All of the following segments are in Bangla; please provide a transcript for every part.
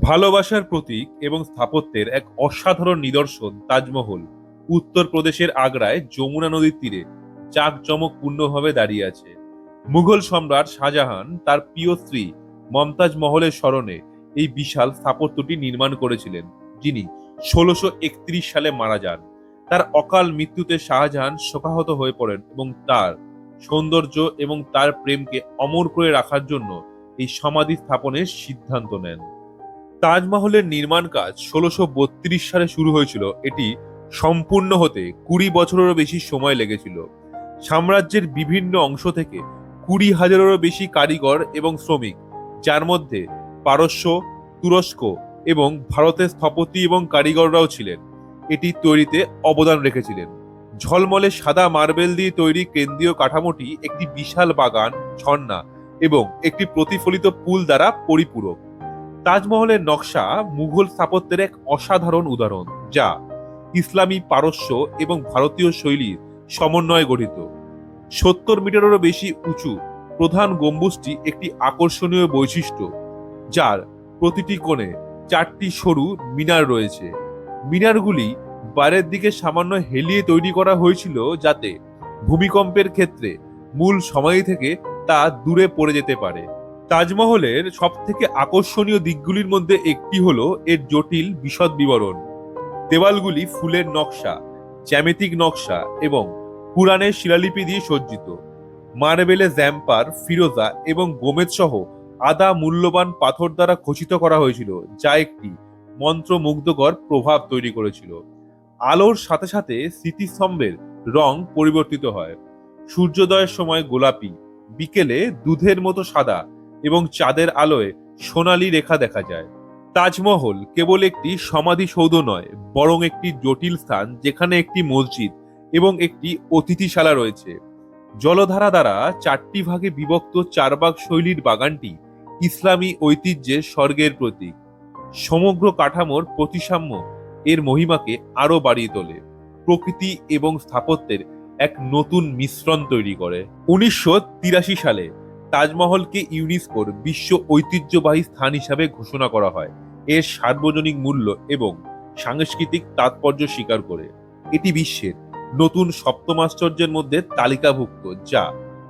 ভালোবাসার প্রতীক এবং স্থাপত্যের এক অসাধারণ নিদর্শন তাজমহল উত্তরপ্রদেশের আগ্রায় যমুনা নদীর তীরে জাঁকজমকপূর্ণভাবে দাঁড়িয়ে আছে। মুঘল সম্রাট শাহজাহান তার প্রিয় স্ত্রী মমতাজ মহলের স্মরণে এই বিশাল স্থাপত্যটি নির্মাণ করেছিলেন, যিনি ১৬৩১ সালে মারা যান। তার অকাল মৃত্যুতে শাহজাহান শোকাহত হয়ে পড়েন এবং তার সৌন্দর্য এবং তার প্রেমকে অমর করে রাখার জন্য এই সমাধি স্থাপনের সিদ্ধান্ত নেন। তাজমহলের নির্মাণ কাজ ১৬৩২ সালে শুরু হয়েছিল। এটি সম্পূর্ণ হতে ২০ বছরেরও বেশি সময় লেগেছিল। সাম্রাজ্যের বিভিন্ন অংশ থেকে ২০,০০০-এরও বেশি কারিগর এবং শ্রমিক, যার মধ্যে পারস্য, তুরস্ক এবং ভারতের স্থপতি এবং কারিগররাও ছিলেন, এটি তৈরিতে অবদান রেখেছিলেন। ঝলমলে সাদা মার্বেল দিয়ে তৈরি কেন্দ্রীয় কাঠামোটি একটি বিশাল বাগান, ঝর্ণা এবং একটি প্রতিফলিত পুল দ্বারা পরিপূরক। তাজমহলের নকশা মুঘল স্থাপত্যের এক অসাধারণ উদাহরণ, যা ইসলামী, পারস্য এবং ভারতীয় শৈলীর সমন্বয়ে গঠিত। ৭০ মিটারেরও বেশি উঁচু প্রধান গম্বুজটি একটি আকর্ষণীয় বৈশিষ্ট্য, যার প্রতিটি কোণে ৪টি সরু মিনার রয়েছে। মিনারগুলি বাইরের দিকে সামান্য হেলিয়ে তৈরি করা হয়েছিল, যাতে ভূমিকম্পের ক্ষেত্রে মূল সমাধি থেকে তা দূরে পড়ে যেতে পারে। তাজমহলের সবথেকে আকর্ষণীয় দিকগুলির মধ্যে একটি হলো এর জটিল বিশদ বিবরণ। দেওয়ালগুলি ফুলের নকশা, জ্যামিতিক নকশা এবং পুরাণের শিলালিপি দিয়ে সজ্জিত। মার্বেলে জ্যাম্পার, ফিরোজা এবং গোমেদ সহ আধা মূল্যবান পাথর দ্বারা খচিত করা হয়েছিল, যা একটি মন্ত্রমুগ্ধকর প্রভাব তৈরি করেছিল। আলোর সাথে সাথে স্মৃতিস্তম্ভের রং পরিবর্তিত হয়। সূর্যোদয়ের সময় গোলাপি, বিকেলে দুধের মতো সাদা এবং চাঁদের আলোয় সোনালী রেখা দেখা যায়। তাজমহল কেবল একটি সমাধিসৌধ নয়, বরং একটি জটিল স্থান যেখানে একটি মসজিদ এবং একটি অতিথিশালা রয়েছে। জলধারা দ্বারা ৪টি ভাগে বিভক্ত চারবাগ শৈলীর বাগানটি ইসলামী ঐতিহ্যের স্বর্গের প্রতীক। সমগ্র কাঠামোর প্রতিসাম্য এর মহিমাকে আরো বাড়িয়ে তোলে, প্রকৃতি এবং স্থাপত্যের এক নতুন মিশ্রণ তৈরি করে। ১৯৮৩ সালে তাজমহলকে ইউনেস্কোর বিশ্ব ঐতিহ্যবাহী স্থান হিসাবে ঘোষণা করা হয়, এর সার্বজনীন মূল্য এবং সাংস্কৃতিক তাৎপর্য স্বীকার করে। এটি বিশ্বের নতুন সপ্তম আশ্চর্যের মধ্যে তালিকাভুক্ত, যা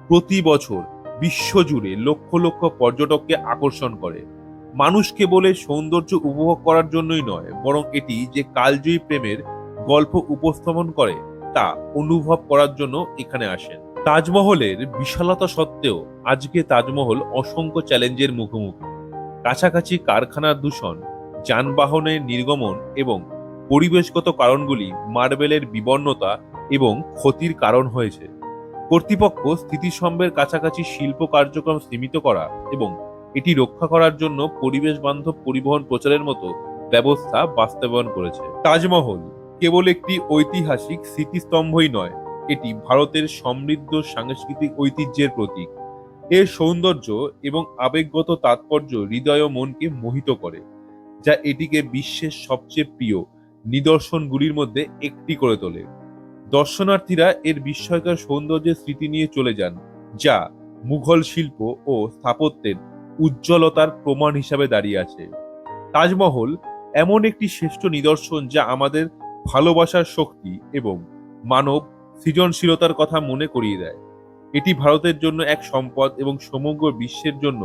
প্রতি বছর বিশ্বজুড়ে লক্ষ লক্ষ পর্যটককে আকর্ষণ করে। মানুষ কেবল এর সৌন্দর্য উপভোগ করার জন্যই নয়, বরং এটি যে কালজয়ী প্রেমের গল্প উপস্থাপন করে তা অনুভব করার জন্য এখানে আসেন। তাজমহলের বিশালতা সত্ত্বেও আজকে তাজমহল অসংখ্য চ্যালেঞ্জের মুখোমুখি। কাছাকাছি কারখানার দূষণ, যানবাহনের নির্গমন এবং পরিবেশগত কারণগুলি মার্বেলের বিবর্ণতা এবং ক্ষতির কারণ হয়েছে। কর্তৃপক্ষ স্থিতিস্তম্ভের কাছাকাছি শিল্প কার্যক্রম সীমিত করা এবং এটি রক্ষা করার জন্য পরিবেশ বান্ধব পরিবহন প্রচারের মতো ব্যবস্থা বাস্তবায়ন করেছে। তাজমহল কেবল একটি ঐতিহাসিক স্মৃতিস্তম্ভই নয়, এটি ভারতের সমৃদ্ধ সাংস্কৃতিক ঐতিহ্যের প্রতীক। এর সৌন্দর্য এবং আবেগগত তাৎপর্য হৃদয় ও মনকে মোহিত করে, যা এটিকে বিশ্বের সবচেয়ে প্রিয় নিদর্শনগুলির মধ্যে একটি করে তোলে। দর্শনার্থীরা এর বিস্ময়কর সৌন্দর্যের স্মৃতি নিয়ে চলে যান, যা মুঘল শিল্প ও স্থাপত্যের উজ্জ্বলতার প্রমাণ হিসাবে দাঁড়িয়ে আছে। তাজমহল এমন একটি শ্রেষ্ঠ নিদর্শন যা আমাদের ভালোবাসার শক্তি এবং মানব সৃজনশীলতার কথা মনে করিয়ে দেয়। এটি ভারতের জন্য এক সম্পদ এবং সমগ্র বিশ্বের জন্য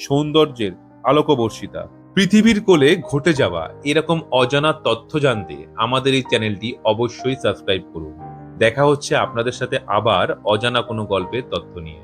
সৌন্দর্যের আলোকবর্ষিতা। পৃথিবীর কোলে ঘটে যাওয়া এরকম অজানা তথ্য জানতে আমাদের এই চ্যানেলটি অবশ্যই সাবস্ক্রাইব করুন। দেখা হচ্ছে আপনাদের সাথে আবার অজানা কোনো গল্পের তথ্য নিয়ে।